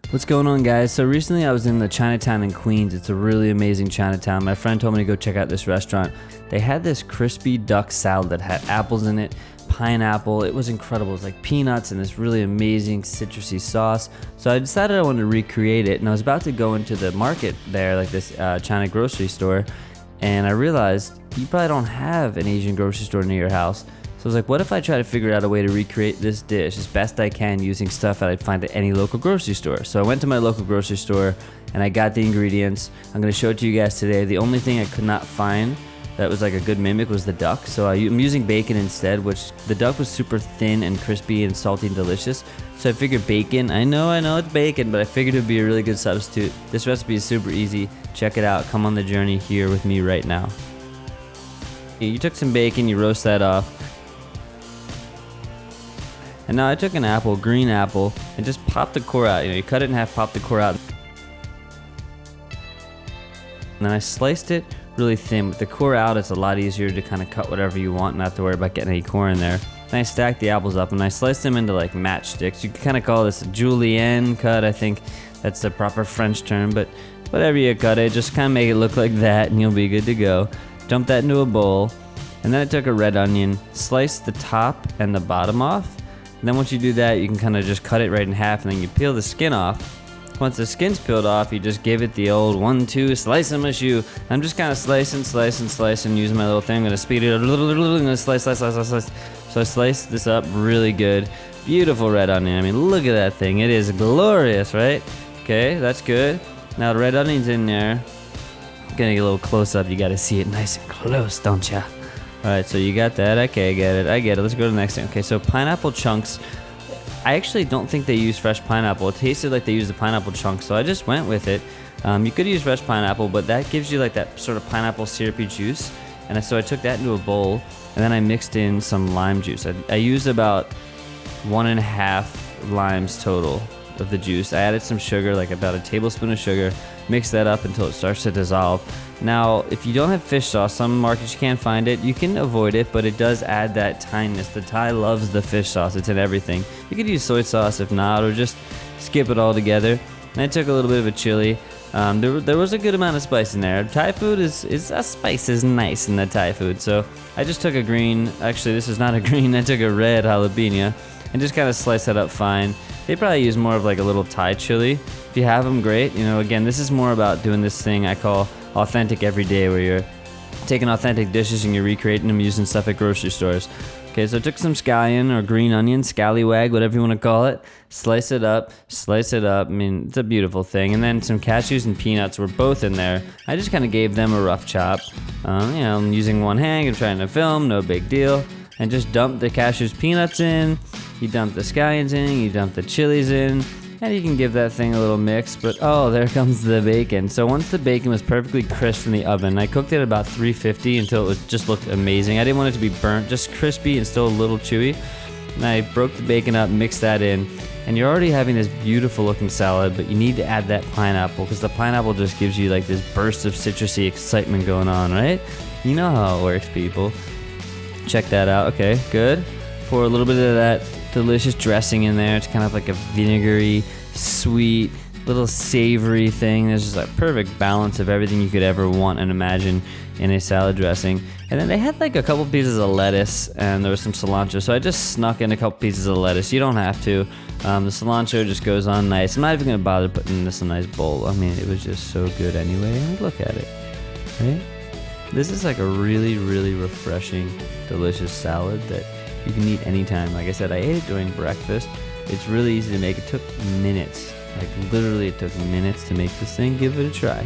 What's going on, guys? So recently I was in the Chinatown in Queens. It's a really amazing Chinatown. My friend told me to go check out this restaurant. They had this crispy duck salad that had apples in it, pineapple. It was incredible. It was like peanuts and this really amazing citrusy sauce. So I decided I wanted to recreate it, and I was about to go into the market there, like this China grocery store, and I realized you probably don't have an Asian grocery store near your house. So I was like, what if I try to figure out a way to recreate this dish as best I can using stuff that I'd find at any local grocery store. So I went to my local grocery store and I got the ingredients. I'm going to show it to you guys today. The only thing I could not find that was like a good mimic was the duck. So I'm using bacon instead, which the duck was super thin and crispy and salty and delicious. So I figured bacon, I know it's bacon, but I figured it would be a really good substitute. This recipe is super easy. Check it out. Come on the journey here with me right now. You took some bacon, you roast that off. And now I took an apple, green apple, and just popped the core out. You cut it in half, pop the core out. And then I sliced it really thin. With the core out, it's a lot easier to kind of cut whatever you want, not to worry about getting any core in there. Then I stacked the apples up and I sliced them into like matchsticks. You could kind of call this a julienne cut. I think that's the proper French term, but whatever you cut it, just kind of make it look like that and you'll be good to go. Dump that into a bowl. And then I took a red onion, sliced the top and the bottom off. And then once you do that, you can kind of just cut it right in half and then you peel the skin off. Once the skin's peeled off, you just give it the old 1-2 slice of my shoe. I'm just kind of slicing using my little thing. I'm going to speed it up. I'm going to slice. So I sliced this up really good. Beautiful red onion. I mean, look at that thing. It is glorious, right? Okay, that's good. Now the red onion's in there. I'm going to get a little close up. You got to see it nice and close, don't ya? Alright, so you got that. Okay, I get it. Let's go to the next thing. Okay, so pineapple chunks. I actually don't think they use fresh pineapple. It tasted like they used the pineapple chunks, so I just went with it. You could use fresh pineapple, but that gives you like that sort of pineapple syrupy juice. And so I took that into a bowl, and then I mixed in some lime juice. I used about 1.5 limes total of the juice. I added some sugar, like about a tablespoon of sugar. Mix that up until it starts to dissolve. Now, if you don't have fish sauce, some markets you can't find it. You can avoid it, but it does add that Thai-ness. The Thai loves the fish sauce. It's in everything. You could use soy sauce if not, or just skip it all together. And I took a little bit of a chili. There was a good amount of spice in there. Thai food spice is nice in the Thai food. So I just took a green. Actually, this is not a green. I took a red jalapeno and just kind of sliced that up fine. They probably use more of like a little Thai chili. If you have them, great. Again, this is more about doing this thing I call authentic everyday, where you're taking authentic dishes and you're recreating them using stuff at grocery stores. Okay, so I took some scallion or green onion, scallywag, whatever you want to call it. Slice it up. I mean, it's a beautiful thing. And then some cashews and peanuts were both in there. I just kind of gave them a rough chop. I'm using one hand. I'm trying to film, no big deal. And just dump the cashews, peanuts in. You dump the scallions in. You dump the chilies in. And you can give that thing a little mix, but oh, there comes the bacon. So once the bacon was perfectly crisp in the oven, I cooked it at about 350 until it just looked amazing. I didn't want it to be burnt, just crispy and still a little chewy. And I broke the bacon up, mixed that in, and you're already having this beautiful looking salad, but you need to add that pineapple because the pineapple just gives you like this burst of citrusy excitement going on, right? You know how it works, people. Check that out. Okay, good. Pour a little bit of that delicious dressing in there. It's kind of like a vinegary, sweet, little savory thing. There's just a perfect balance of everything you could ever want and imagine in a salad dressing. And then they had like a couple pieces of lettuce and there was some cilantro, so I just snuck in a couple pieces of lettuce. You don't have to. The cilantro just goes on nice. I'm not even gonna bother putting this in a nice bowl. I mean, it was just so good anyway. Look at it, right? This is like a really, really refreshing, delicious salad that you can eat anytime. Like I said, I ate it during breakfast. It's really easy to make. It took minutes. Like literally it took minutes to make this thing. Give it a try.